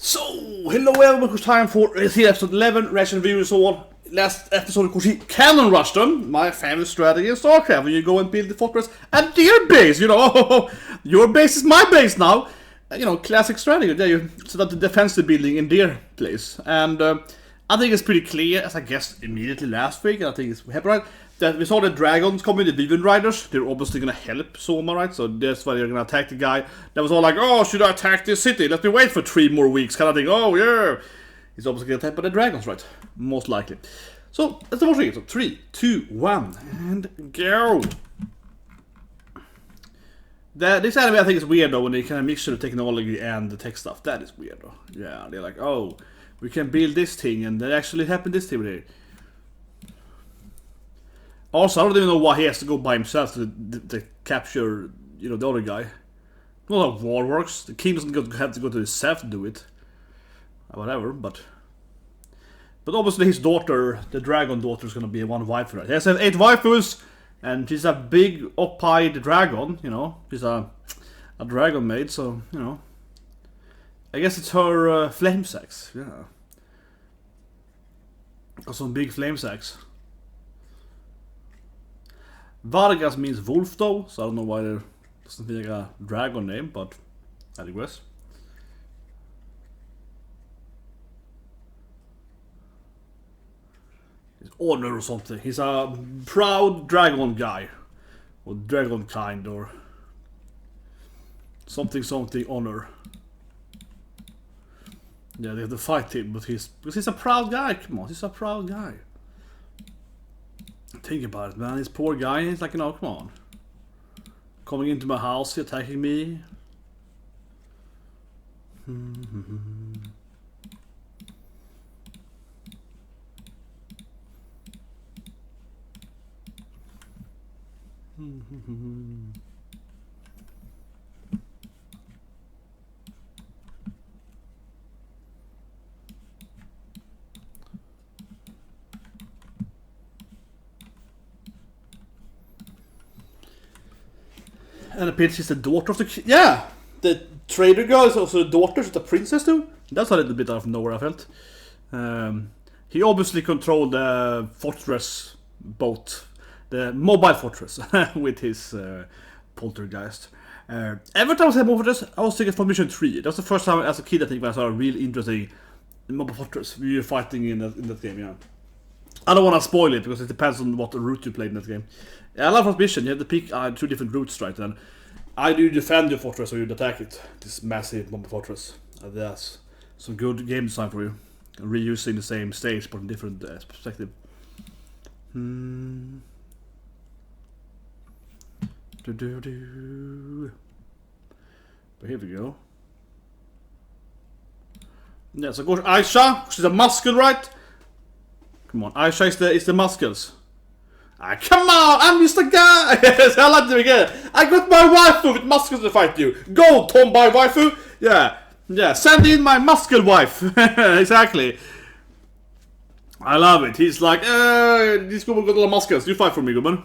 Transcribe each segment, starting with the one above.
So, hello everyone, it's time for episode 11, reaction review and so on. Last episode, of course, he cannon rushed them, my family strategy in StarCraft, when you go and build the fortress at their base, you know, your base is my base now. You know, classic strategy, there you set up the defensive building in their place. And I think it's pretty clear, as I guessed immediately last week, and I think it's Hepburn, that we saw the dragons coming, the Vivian Riders. They're obviously gonna help Sōma, right? So that's why they're gonna attack the guy that was all like, oh, should I attack this city? Let me wait for 3 more weeks, kind of thing. Oh, yeah. He's obviously gonna attack by the dragons, right? Most likely. So, let's watch it. So, 3, 2, 1, and go! This anime I think is weird though, when they kind of mix the technology and the tech stuff. That is weird though. Yeah, they're like, oh, we can build this thing, and that actually happened this thing here. Also, I don't even know why he has to go by himself to capture, you know, the other guy. Not how war works. The king doesn't have to go to himself to do it. Whatever, but obviously his daughter, the dragon daughter, is gonna be one wife, right? He has 8 waifus, and she's a big up-eyed dragon, you know. She's a dragon maid, so, you know. I guess it's her flame sex, yeah. Got some big flame sex. Vargas means wolf though, so I don't know why there doesn't feel like a dragon name, but I digress. He's honor or something. He's a proud dragon guy. Or dragon kind, or something honor. Yeah, they have to fight him, but because he's a proud guy, come on, he's a proud guy. Think about it, man. This poor guy, he's like, you know, come on. Coming into my house, attacking me. And apparently she's the daughter of the king. Yeah! The trader girl is also the daughter of the princess too. That's a little bit out of nowhere, I felt. He obviously controlled the fortress boat. The mobile fortress with his poltergeist. Every time I said mobile fortress, I was thinking from Mission 3. That was the first time as a kid I think when I saw a really interesting mobile fortress. We were fighting in that game, yeah. I don't want to spoil it because it depends on what route you played in that game. I love first mission, you have to pick 2 different routes, right? And either you defend your fortress or you attack it. This massive mobile fortress. That's some good game design for you. Reusing the same stage but in different perspective. But here we go. Yeah, so of course Aisha, she's a muscle, right? Come on, Aisha is the muscles. Ah, come on, I'm just a guy! I like to again. I got my waifu with muscles to fight you. Go, tomboy waifu! Yeah, send in my muscle wife. Exactly. I love it. He's like, this woman got a lot of muscles. You fight for me, woman.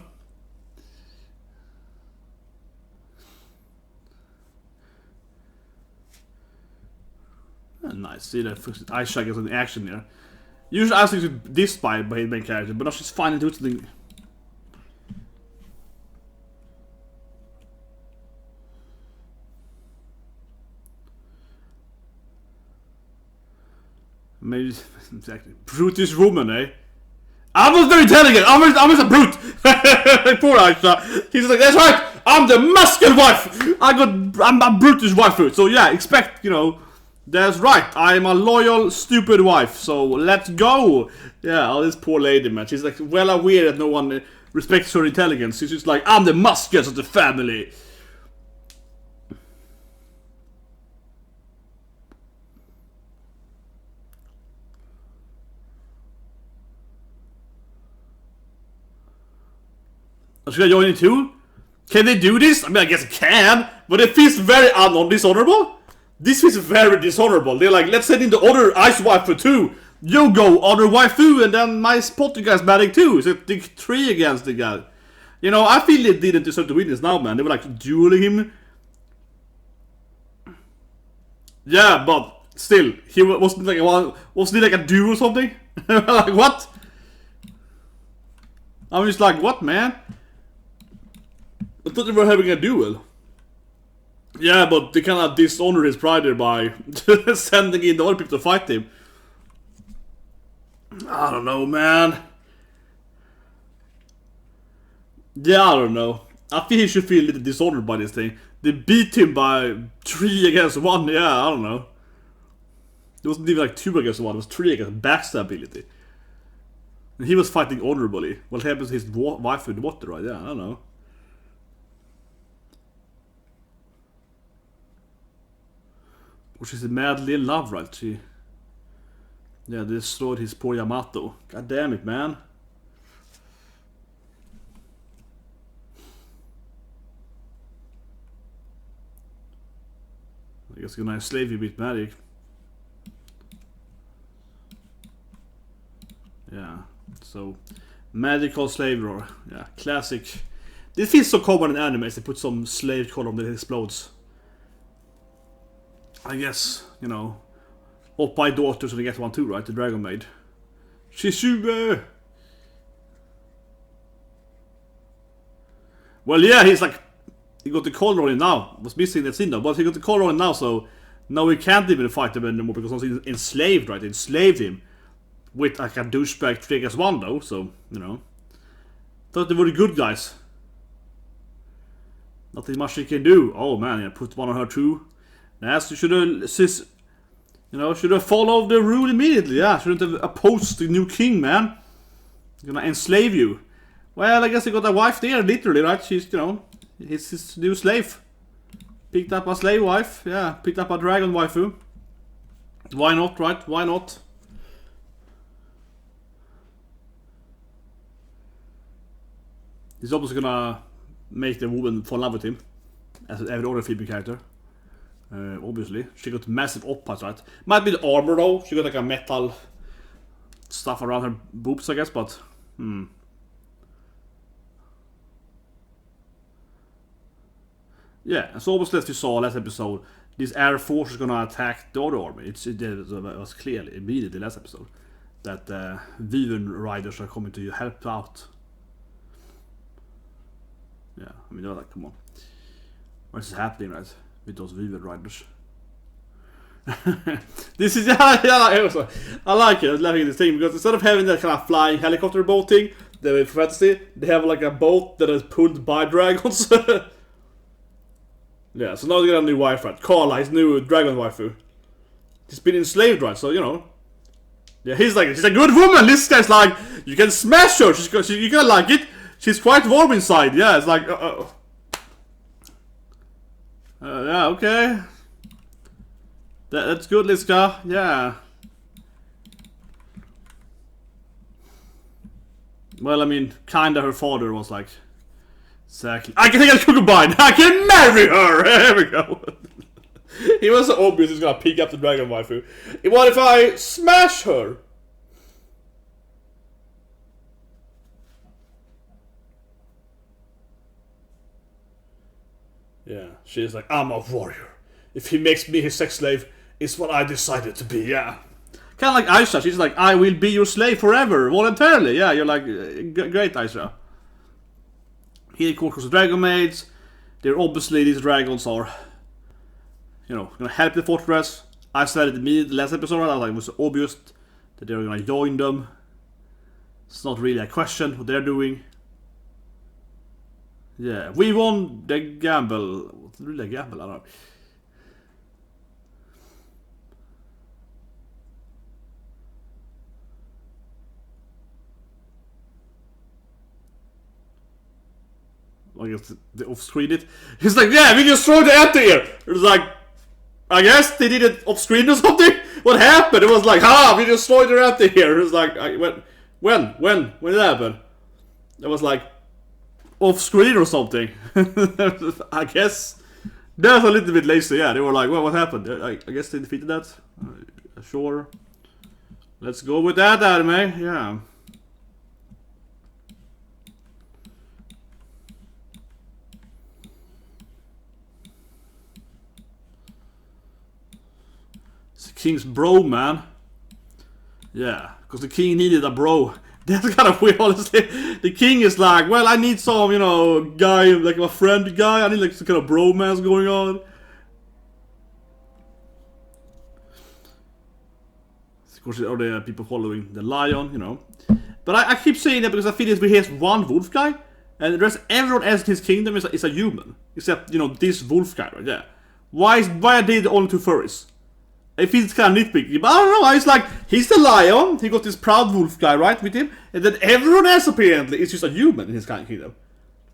Nice, see that Aisha gets an action here. Usually I think she's displayed by his main character, but now she's finally doing something. Maybe exactly brutish woman, eh? I was very intelligent. I was a brute. Poor Aisha. He's like, that's right. I'm the muscle wife. I'm a brutish wife. So yeah, expect, you know. That's right, I'm a loyal, stupid wife, so let's go! Yeah, oh, this poor lady, man. She's like well aware that no one respects her intelligence. She's just like, I'm the muscles of the family. Should I join in too? Can they do this? I mean, I guess it can, but it feels very dishonorable. This is very dishonorable. They're like, let's send in the other ice waifu too. You go, other waifu, and then my spotting guy's batting too. So it's 3 against the guy. You know, I feel they didn't deserve to win this now, man. They were like dueling him. Yeah, but Still, he wasn't he like a dude or something? Like, what? I'm just like, what, man? I thought they were having a duel. Yeah, but they kind of dishonor his pride there by sending in the other people to fight him. I don't know, man. Yeah, I don't know. I think he should feel a little dishonored by this thing. They beat him by 3 against 1, yeah, I don't know. It wasn't even like 2 against 1, it was 3 against backstability. And he was fighting honorably. What happens to his wife with water, right? Yeah, I don't know. Or she's madly in love, right? She... Yeah, they destroyed his poor Yamato. God damn it, man. I guess gonna enslave you with magic. Yeah, so magical slave roar. Yeah, classic. This feels so common in animes. They put some slave column that explodes. I guess, you know, up by daughters when they get one too, right? The Dragon Maid. Shisuge! Well, yeah, he's like, he got the collar on him now. Was missing that scene though, but he got the collar on him now, so now he can't even fight him anymore because he's enslaved, right? Enslaved him with like a douchebag 3 against 1 though, so, you know. Thought they were the good guys. Nothing much he can do. Oh man, yeah, put one on her too. Yes, you should have followed the rule immediately. Yeah, shouldn't have opposed the new king, man. He's gonna enslave you. Well, I guess he got a wife there, literally, right? She's, you know, he's his new slave. Picked up a slave wife. Yeah, picked up a dragon waifu. Why not, right? Why not? He's obviously gonna make the woman fall in love with him, as every other female character. Obviously, she got massive oppas, right? Might be the armor though. She got like a metal stuff around her boobs, I guess. But yeah. So obviously, as we saw last episode, this air force is gonna attack the other army. It was clearly immediately last episode that Wyvern riders are coming to help out. Yeah, I mean, they're like, come on, what is happening, right? With those Wyvern riders. This is I like it. I like this thing because instead of having that kind of flying helicopter boat thing, the fantasy, they have like a boat that is pulled by dragons. Yeah, so now they got a new wife, right? Carla, his new dragon waifu. She's been enslaved, right? So you know, yeah, she's a good woman. This guy's like, you can smash her. You gonna like it. She's quite warm inside. Yeah, it's like. Yeah, okay. That's good, Liska. Yeah. Well, I mean, kinda her father was like, exactly. I can take a concubine. I can marry her. There we go. He was so obvious he's gonna pick up the dragon waifu. What if I smash her? Yeah, she's like, I'm a warrior. If he makes me his sex slave, it's what I decided to be, yeah. Kind of like Aisha, she's like, I will be your slave forever, voluntarily. Yeah, you're like, great Aisha. Here, of course, the dragon maids. They're obviously, these dragons are, you know, gonna help the fortress. I said it immediately last episode, I was like, it was obvious that they were gonna join them. It's not really a question what they're doing. Yeah, we won the gamble. What's really a gamble? I don't know. I guess they off-screened it. He's like, yeah, we destroyed the anti-air. It was like, I guess they did it off-screen or something. What happened? It was like, we destroyed the anti-air. It was like, when did it happen? It was like, off-screen or something. I guess that's a little bit lazy. Yeah, they were like, well, what happened? I guess they defeated that. Sure, let's go with that anime. Yeah. king's bro, man. Yeah, because the king needed a bro. That's kind of weird, honestly. The king is like, well, I need some, you know, guy, like a friend guy. I need like some kind of bromance going on. Of course, there are the people following the lion, you know. But I keep saying that because I feel that he has one wolf guy, and the rest, everyone else in his kingdom is a human, except, you know, this wolf guy right there. Why are they the only two furries? It feels kind of nitpicky, but I don't know. It's like, he's the lion, he got this proud wolf guy, right, with him, and then everyone else apparently is just a human in his kind of kingdom.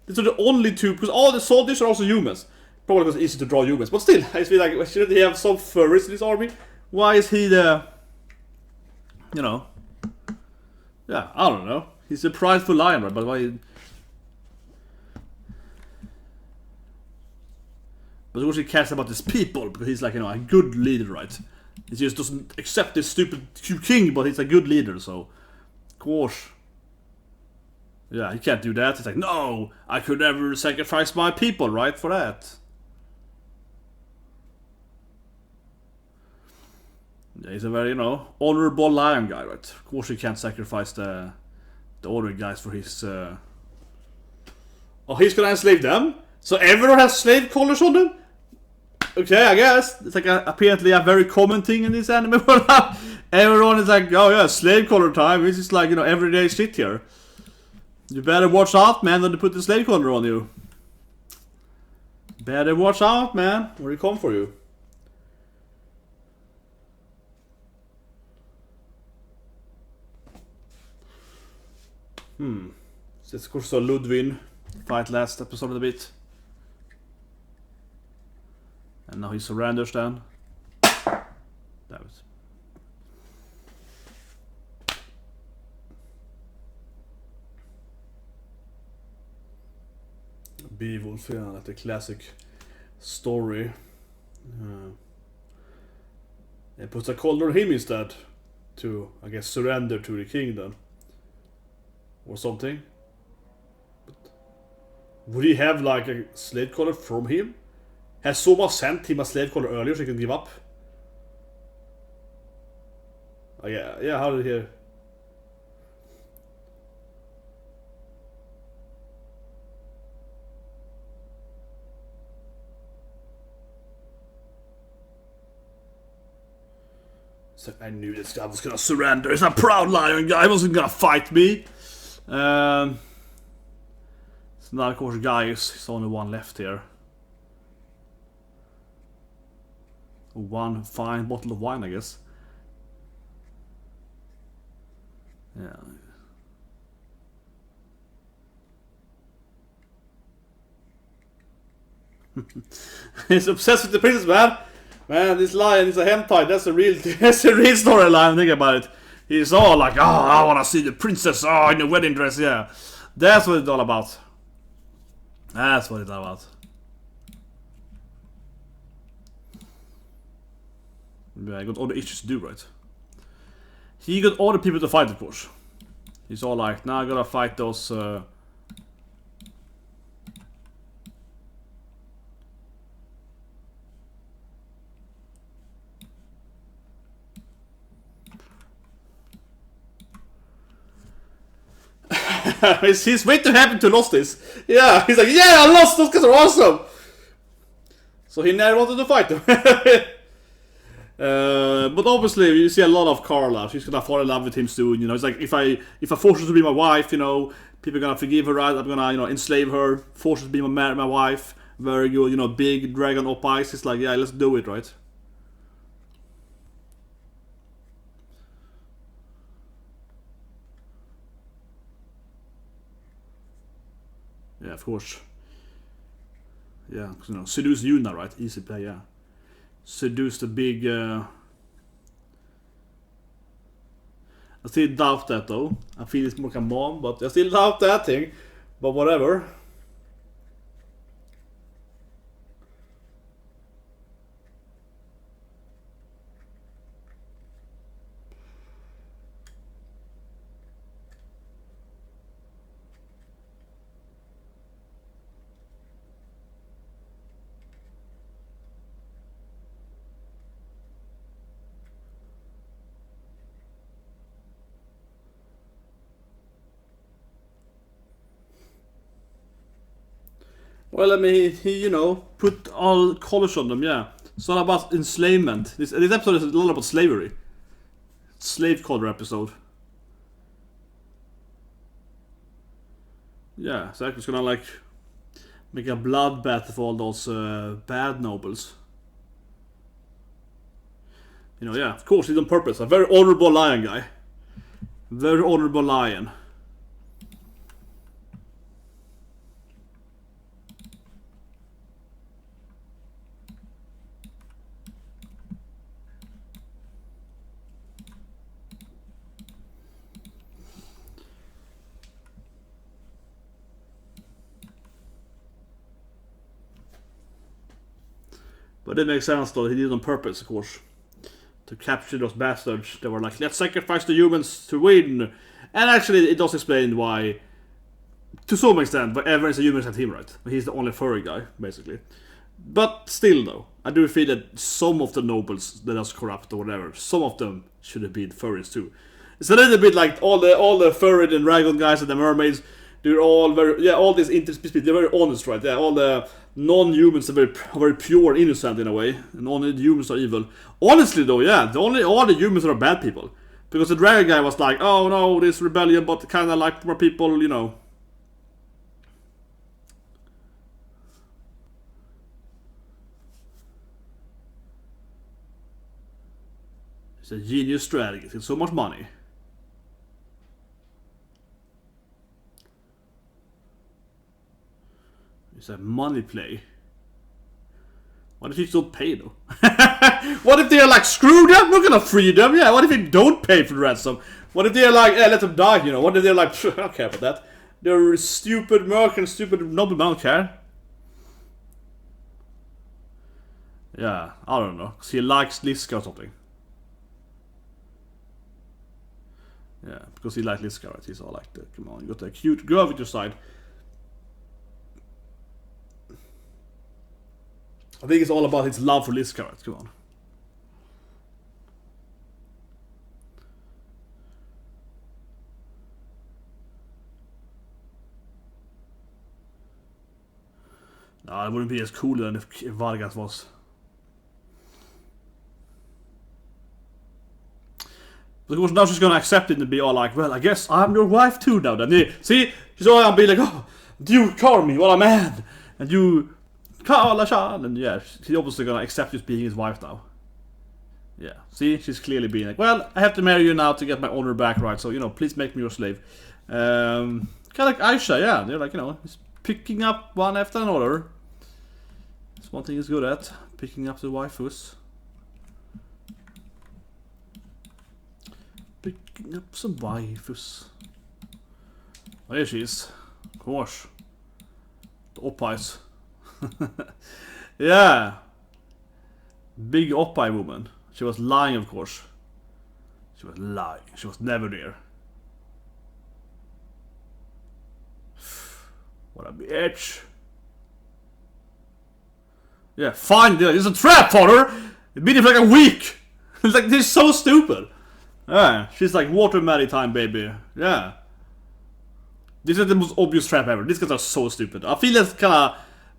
These are the only two, because all the soldiers are also humans. Probably because it's easy to draw humans, but still, I feel like, shouldn't he have some furries in his army? Why is he the, you know, yeah, I don't know. He's a prideful lion, right, but why... But of course he cares about his people, because he's like, you know, a good leader, right? He just doesn't accept this stupid king, but he's a good leader, so... Of course. Yeah, he can't do that. He's like, no! I could never sacrifice my people, right, for that. Yeah, he's a very, you know, honorable lion guy, right? Of course he can't sacrifice the other guys for his... Oh, he's gonna enslave them? So everyone has slave collars on them? Okay, I guess. It's like apparently a very common thing in this anime world. Everyone is like, oh yeah, slave collar time. It's just like, you know, everyday shit here. You better watch out, man, when they put the slave collar on you. Better watch out, man, where he come for you. So of course, Ludwig fight last episode of the bit. And now he surrenders then. Damn it. Beowulf, yeah, like the classic story. They put a collar on him instead to, I guess, surrender to the king then. Or something. But would he have like a slave collar from him? Has Soma sent him a slave collar earlier so he can give up? Oh yeah, how did he... So I knew this guy was gonna surrender. He's a proud lion guy. He wasn't gonna fight me. So now of course guys, only one left here. One fine bottle of wine, I guess. Yeah. He's obsessed with the princess, man. Man, this lion is a hentai. That's a real storyline. Think about it. He's all like, oh, I wanna see the princess, oh, in a wedding dress, yeah. That's what it's all about. That's what it's all about. Yeah, I got all the issues to do, right? He got all the people to fight, of course. He's all like, now I gotta fight those... he's way too happy to lose this. Yeah, he's like, yeah, I lost, those guys are awesome! So he never wanted to fight them. But obviously you see a lot of Carla. She's gonna fall in love with him soon, you know. It's like, if I force her to be my wife, you know, people are gonna forgive her, right? I'm gonna, you know, enslave her, force her to be my wife. Very good, you know, big dragon up eyes. It's like, yeah, let's do it, right? Yeah, of course. Yeah, you know, seduce Yuna, right? Easy play, yeah. Seduce the big... I still doubt that though. I feel it's more like a mom, but I still doubt that thing. But whatever. Well, I mean, he you know, put all collars on them, yeah. It's all about enslavement. This episode is a lot about slavery. Slave collar episode. Yeah, so it's gonna like make a bloodbath of all those bad nobles. You know, yeah, of course, he's on purpose. A very honorable lion guy. Very honorable lion. But it makes sense though, he did it on purpose, of course. To capture those bastards. They were like, let's sacrifice the humans to win. And actually, it does explain why, to some extent, why everyone's a human except him, right? He's the only furry guy, basically. But still, though, I do feel that some of the nobles that are corrupt or whatever, some of them should have been furries too. It's a little bit like all the furry and dragon guys and the mermaids. They're all very, yeah, all these interspecies, they're very honest, right? Yeah, all the non-humans are very pure and innocent in a way, and only the humans are evil. Honestly, though, yeah, all the humans are bad people. Because the dragon guy was like, oh no, this rebellion, but kind of like more people, you know. It's a genius strategy, it's so much money. It's a money play. What if you don't pay though? What if they're like, screw them, we're gonna free them, yeah, what if you don't pay for the ransom? What if they're like, yeah, let them die, you know, what if they're like, I don't care about that. They're stupid merchants, stupid noblemen, I don't care. Yeah, I don't know, because he likes Liska or something. Yeah, because he likes Liska, right? He's all like, come on, you got a cute girl with your side. I think it's all about his love for Liska, right? Come on. No, it wouldn't be as cool than if Vargas was. But of course now she's gonna accept it and be all like, well, I guess I'm your wife too now then. Yeah. See? She's all gonna be like, oh, you carmine, what a man! And you... Carla-chan! And yeah, she's obviously gonna accept just being his wife now. Yeah, see? She's clearly being like, well, I have to marry you now to get my honor back, right? So, you know, please make me your slave. Kinda like Aisha, yeah. They're like, you know, he's picking up one after another. That's one thing he's good at. Picking up the waifus. Picking up some waifus. Oh, here she is. Of course. The oppais. Yeah. Big oppai woman. She was lying, of course. She was lying. She was never there. What a bitch. Yeah, fine. It's a trap, father. It's been here for like a week. It's like, this is so stupid. Yeah, she's like, water maritime, baby. Yeah. This is the most obvious trap ever. These guys are so stupid. I feel that's kinda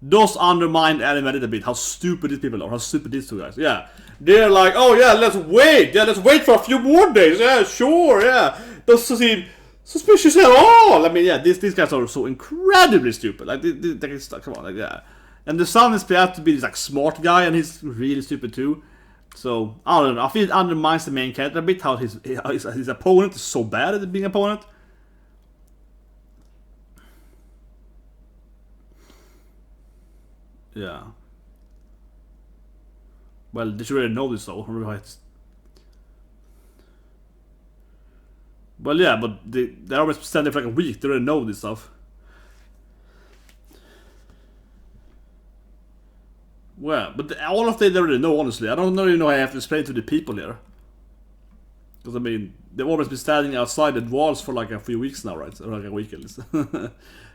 does undermine the anime a bit. How stupid these people are. How stupid these two guys. Yeah. They're like, oh yeah, let's wait. Yeah, let's wait for a few more days. Yeah, sure, yeah. Doesn't seem suspicious at all. I mean, yeah, these guys are so incredibly stupid. Like, they come on, like, yeah. And the son is supposed to be this like smart guy, and he's really stupid too. So I don't know. I feel it undermines the main character a bit. How his opponent is so bad at being an opponent. Yeah. Well, they should already know this though, right? Well, yeah, but they're always standing for like a week. They already know this stuff. Well, but all of them they already know, honestly. I don't really know how I have to explain to the people here. Because, I mean, they've always been standing outside the walls for like a few weeks now, right? Or like a week at least.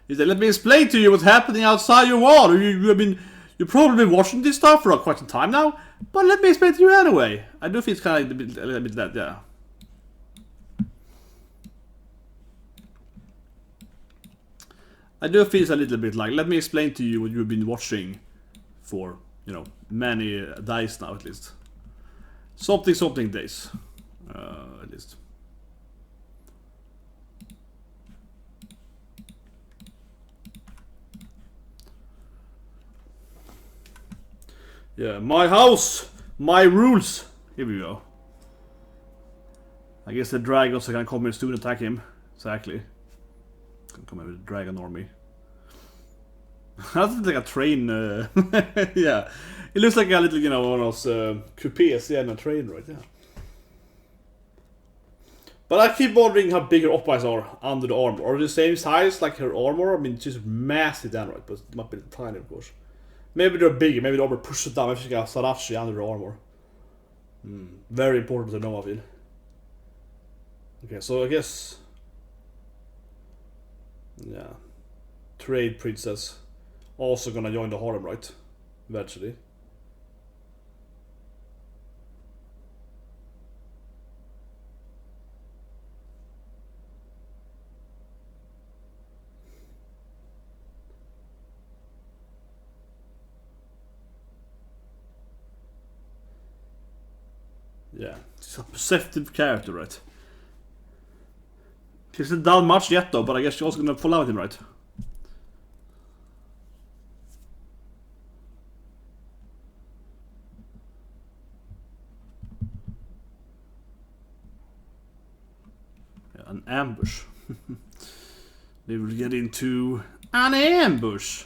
He said, let me explain to you what's happening outside your wall. You've probably been watching this stuff for quite some time now, but let me explain to you anyway. I do feel it's kind of a little bit that, yeah. I do feel a little bit like, let me explain to you what you've been watching for, you know, many days now at least. Something days, at least. Yeah, my house, my rules. Here we go. I guess the dragons can come here soon and attack him. Exactly. Can come here with the dragon army. That's like a train. Yeah, it looks like a little, you know, one of those coupes. Yeah, in a train, right? Yeah. But I keep wondering how big her oppas are under the armor. Are they the same size like her armor? I mean, she's massive down, right? But it might be a little tiny, of course. Maybe they're bigger. Maybe the armor pushes down. Maybe she got Sarachi under the armor. Very important to know, I feel. Okay, so I guess... Yeah. Trade princess. Also gonna join the harem, right? Eventually. Yeah, she's a perceptive character, right? She hasn't done much yet though, but I guess she's also gonna fall out with him, right? Yeah, an ambush. They will get into an ambush.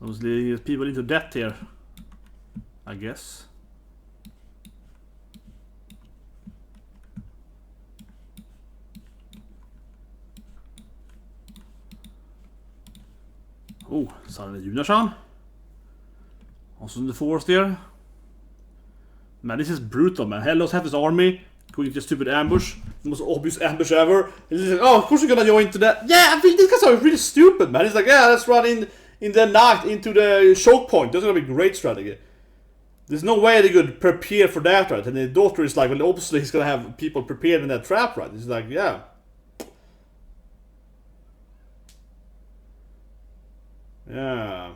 So the people into debt here, I guess. Oh, suddenly Yūsha. Also in the forest there. Man, this is brutal, man. Hellos have his army going into a stupid ambush. The most obvious ambush ever. And he's like, oh, of course you're gonna go into that. Yeah, I think these guys are really stupid, man. He's like, yeah, let's run in the night into the choke point. That's gonna be a great strategy. There's no way they could prepare for that, right? And the daughter is like, well, obviously he's gonna have people prepared in that trap, right? He's like, yeah. Yeah.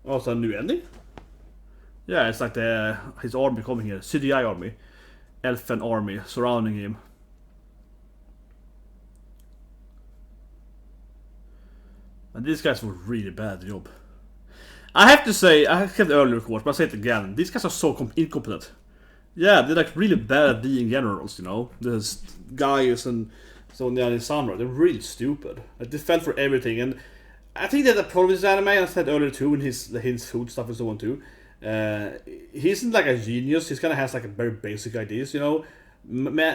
Oh, it's a new ending? Yeah, it's like his army coming here. CGI army. Elfen army surrounding him. And these guys were really bad job. I have to say, I said earlier of course, but I say it again. These guys are so incompetent. Yeah, they're like really bad at being generals, you know. There's guys and so on the other side, they're really stupid. Like, they fell for everything, and I think that the problem with this anime, I said earlier too, in his food stuff and so on too. He isn't like a genius. He kind of has like a very basic ideas, you know.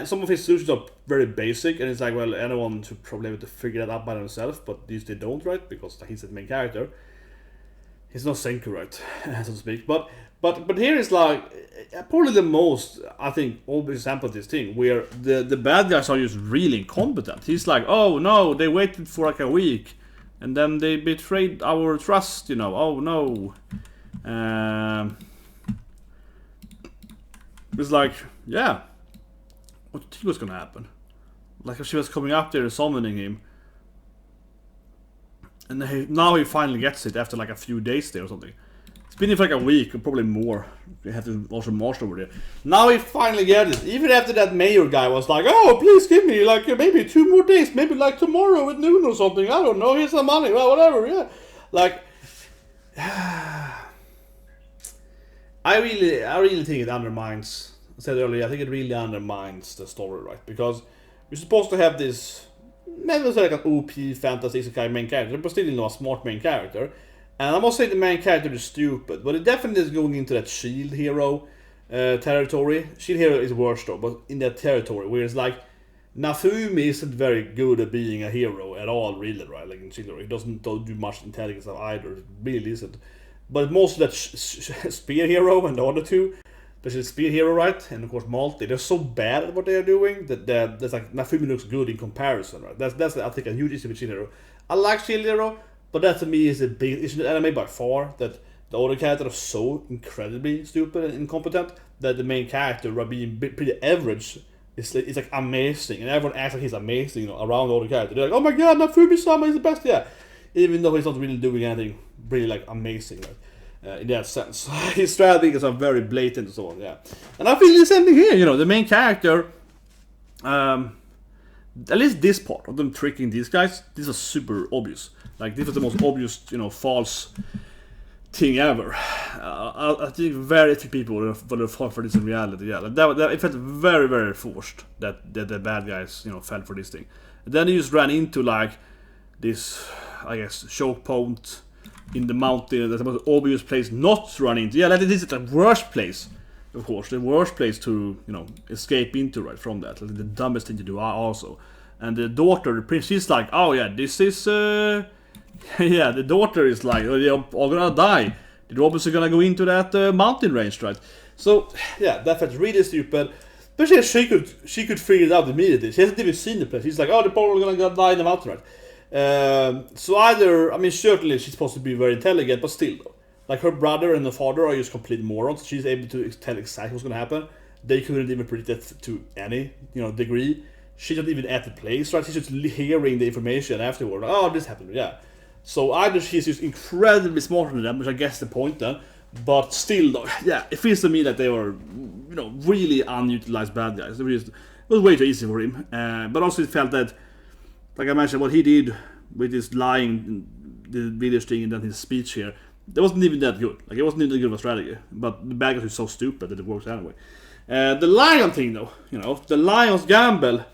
Some of his solutions are very basic, and it's like, well, anyone should probably have to figure that out by themselves, but these they don't, right? Because he's the main character. He's not Senku, right, so to speak. But here is like probably the most, I think, obvious example of this thing where the bad guys are just really incompetent. He's like, oh no, they waited for like a week, and then they betrayed our trust, you know. Oh no. It's like, yeah. What do you think was gonna happen? Like if she was coming up there and summoning him, and now he finally gets it after like a few days there or something. It's been for like a week or probably more. We have to also march over there. Now he finally gets it. Even after that mayor guy was like, oh, please give me like maybe 2 more days, maybe like tomorrow at noon or something. I don't know. Here's some money. Well, whatever. Yeah, like. I really think it undermines. I said earlier, I think it really undermines the story, right? Because we're supposed to have this, maybe it's like an OP fantasy isekai main character, but still not a smart main character. And I must say the main character is stupid, but it definitely is going into that shield hero territory. Shield hero is worse though, but in that territory where it's like Nafumi isn't very good at being a hero at all, really, right? Like in Shield hero, he doesn't do much intelligence either. It really isn't. But mostly that spear hero and the other two, especially Speed Hero, right? And of course Multi, they're so bad at what they're doing that that's like Nafumi looks good in comparison, right? That's I think a huge issue with Shield Hero. I like Shield Hero, but that to me is the biggest issue in the anime by far, that the other characters are so incredibly stupid and incompetent that the main character, by being pretty average, it's like amazing, and everyone acts like he's amazing, you know, around the other character. They're like, oh my god, Nafumi-sama is the best, yeah. Even though he's not really doing anything really like amazing, right? In that sense. His strategy is very blatant and so on, yeah. And I feel the same thing here, you know, the main character, at least this part of them tricking these guys, this was super obvious. Like, this was the most obvious, you know, false thing ever. I think very few people would have fought for this in reality, yeah. That it felt very, very forced that the bad guys, you know, fell for this thing. And then he just ran into, like, this, I guess, choke point in the mountain. That's the most obvious place not to run into. Yeah, that is the worst place, of course. The worst place to, you know, escape into, right, from that. Like, the dumbest thing to do also. And the daughter, the prince, she's like, oh yeah, this is, yeah, the daughter is like, oh, they're all gonna die. They're obviously gonna go into that mountain range, right? So, yeah, that felt really stupid. But she could figure it out immediately. She hasn't even seen the place. She's like, oh, they're probably gonna die in the mountain, right? So either, I mean, certainly she's supposed to be very intelligent, but still, though. Like, her brother and her father are just complete morons. She's able to tell exactly what's gonna happen. They couldn't even predict it to any, you know, degree. She's not even at the place, right? She's just hearing the information afterward. Oh, this happened, yeah. So either she's just incredibly smarter than them, which I guess is the point then, but still, though, yeah, it feels to me that they were, you know, really unutilized bad guys. It was way too easy for him, but also it felt that, like I mentioned, what he did with his lying, the village thing, and then his speech here, that wasn't even that good. Like, it wasn't even that good of a strategy, but the bad guys were so stupid that it works anyway. The lion thing, though, you know, the lion's gamble,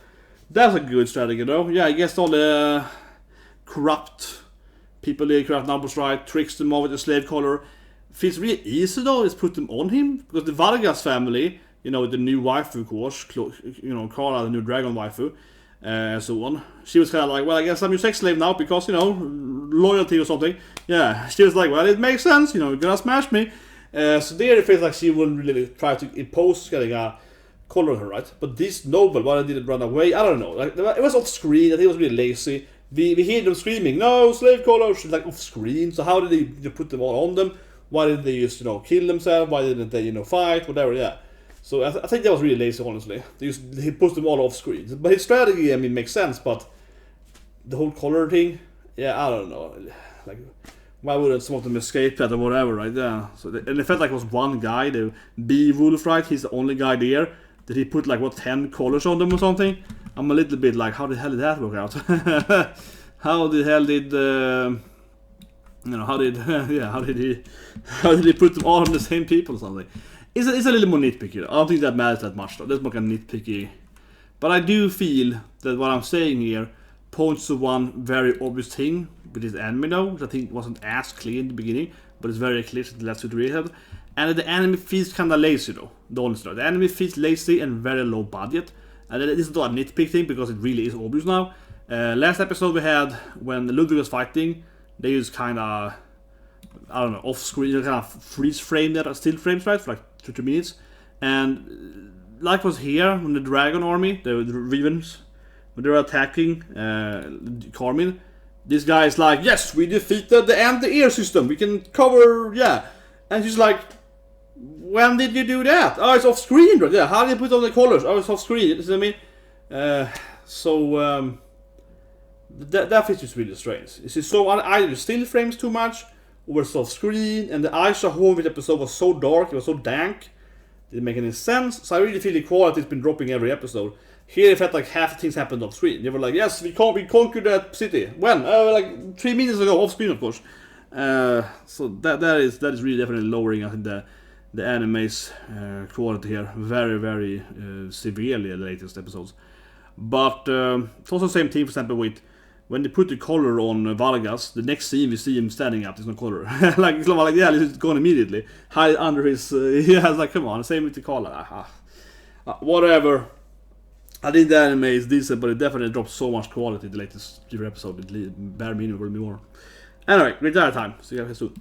that's a good strategy, though. Yeah, I guess all the corrupt people, they corrupt numbers, right, tricks them over with the slave collar. Feels really easy, though, is put them on him, because the Vargas family, you know, the new waifu, of course, you know, Carla, the new dragon waifu, and so on. She was kind of like, well, I guess I'm your sex slave now, because, you know, loyalty or something. Yeah, she was like, well, it makes sense, you know, you're gonna smash me. So there it feels like she wouldn't really try to impose getting a collar on her, right? But this noble, why they didn't run away, I don't know. Like, it was off screen, I think it was really lazy. We hear them screaming, no, slave collars, like off screen. So how did they put them all on them? Why didn't they just, you know, kill themselves? Why didn't they, you know, fight? Whatever, yeah. So I think that was really lazy, honestly. He put them all off screen. But his strategy, I mean, makes sense, but the whole collar thing, yeah, I don't know. Like, why wouldn't some of them escape that or whatever, right? Yeah. So and it felt like it was one guy, the Beowulf, right? He's the only guy there. Did he put like, what, 10 collars on them or something? I'm a little bit like, how the hell did that work out? How the hell did, you know, how did he put them all on the same people or something? It's a little more nitpicky. I don't think that matters that much though. That's more kind of nitpicky. But I do feel that what I'm saying here points to one very obvious thing with this anime though, which I think wasn't as clear in the beginning, but it's very clear that that's what we have. And that the anime feels kinda lazy though. The anime feels lazy and very low budget. And this is not a nitpick thing because it really is obvious now. Last episode we had, when Ludwig was fighting, they used kinda, I don't know, off screen, kind of freeze frame that, still frames, right, for like 2 minutes. And like was here, when the dragon army, the Ravens, when they were attacking Carmine, this guy is like, yes, we defeated the anti-air system, we can cover, yeah. And she's like, when did you do that? Oh, it's off screen, right? Yeah, how did you put on the colors? Oh, it's off screen, you know what I mean? That feels just really strange. It's so either still frames too much, or it's off screen, and the Aisha Horvitz episode was so dark, it was so dank, didn't make any sense. So I really feel the quality's been dropping every episode. Here it felt like half the things happened off screen. They were like, yes, we conquered that city. When? Like 3 minutes ago, off screen, of course. So that is really definitely lowering, I think, the anime's quality here very, very severely in the latest episodes. But it's also the same thing, for example, with when they put the collar on Vargas, the next scene we see him standing up, there's no collar. like, it's like, yeah, it's gone immediately. Hide under his, yeah, it's like, come on, same with the collar. Whatever. I think the anime is decent, but it definitely dropped so much quality in the latest episode. It bare minimum will be more. Anyway, retire time. See you guys soon.